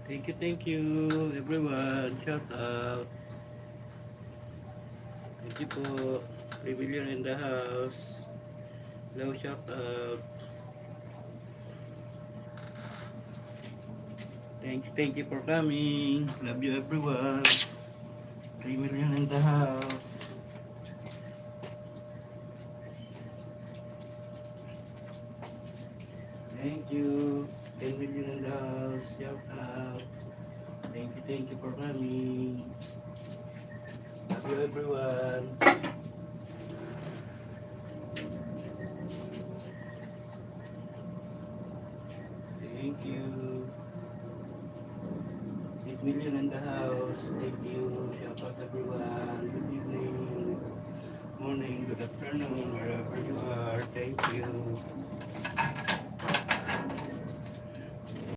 Thank you, everyone. Shout out. Thank you po. 3 million in the house. Hello, shout out. Thank you for coming. Love you, everyone. 3 million in the house. Thank you. 10 million in the house. Shout out. Thank you for coming. Love you, everyone. Thank you. 8 million in the house. Thank you. Shout out, everyone. Good evening. Morning. Good afternoon. Wherever you are. Thank you.